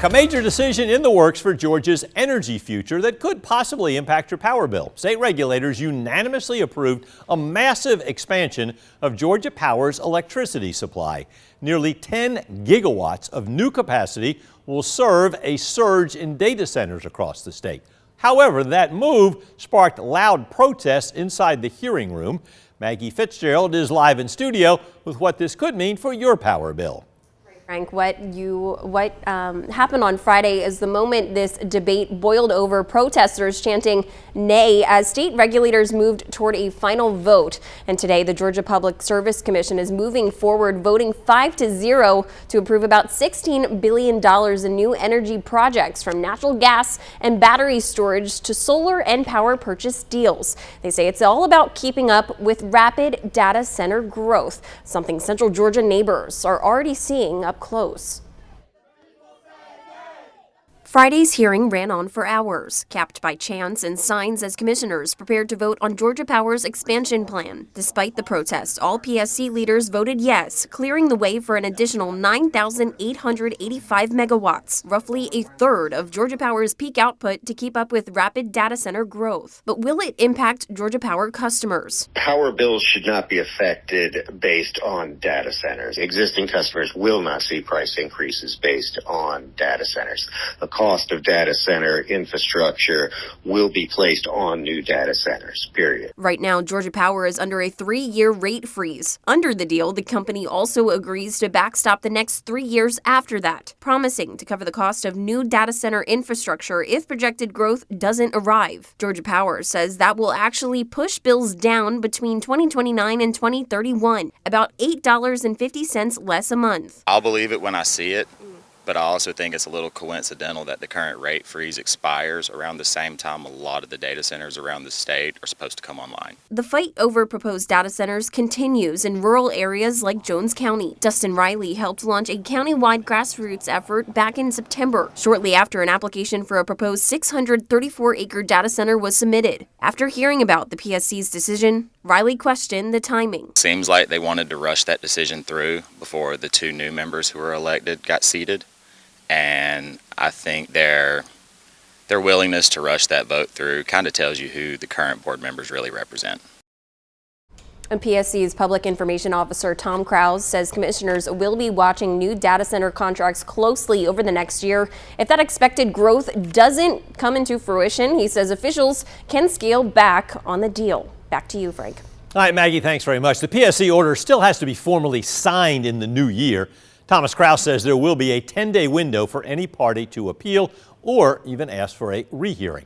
A major decision in the works for Georgia's energy future that could possibly impact your power bill. State regulators unanimously approved a massive expansion of Georgia Power's electricity supply. Nearly 10 gigawatts of new capacity will serve a surge in data centers across the state. However, that move sparked loud protests inside the hearing room. Maggie Fitzgerald is live in studio with what this could mean for your power bill. Frank, what happened on Friday is the moment this debate boiled over, protesters chanting nay as state regulators moved toward a final vote. And today, the Georgia Public Service Commission is moving forward, voting 5-0 to approve about $16 billion in new energy projects, from natural gas and battery storage to solar and power purchase deals. They say it's all about keeping up with rapid data center growth, something Central Georgia neighbors are already seeing up close. Friday's hearing ran on for hours, capped by chants and signs as commissioners prepared to vote on Georgia Power's expansion plan. Despite the protests, all PSC leaders voted yes, clearing the way for an additional 9,885 megawatts, roughly a third of Georgia Power's peak output to keep up with rapid data center growth. But will it impact Georgia Power customers? Power bills should not be affected based on data centers. Existing customers will not see price increases based on data centers. The cost of data center infrastructure will be placed on new data centers, period. Right now, Georgia Power is under a 3-year rate freeze. Under the deal, the company also agrees to backstop the next 3 years after that, promising to cover the cost of new data center infrastructure if projected growth doesn't arrive. Georgia Power says that will actually push bills down between 2029 and 2031, about $8.50 less a month. I'll believe it when I see it. But I also think it's a little coincidental that the current rate freeze expires around the same time a lot of the data centers around the state are supposed to come online. The fight over proposed data centers continues in rural areas like Jones County. Dustin Riley helped launch a countywide grassroots effort back in September, shortly after an application for a proposed 634-acre data center was submitted. After hearing about the PSC's decision, Riley questioned the timing. Seems like they wanted to rush that decision through before the 2 new members who were elected got seated. And I think their willingness to rush that vote through kind of tells you who the current board members really represent. And PSC's Public Information Officer Tom Krause says commissioners will be watching new data center contracts closely over the next year. If that expected growth doesn't come into fruition, he says officials can scale back on the deal. Back to you, Frank. All right, Maggie, thanks very much. The PSC order still has to be formally signed in the new year. Thomas Krause says there will be a 10-day window for any party to appeal or even ask for a rehearing.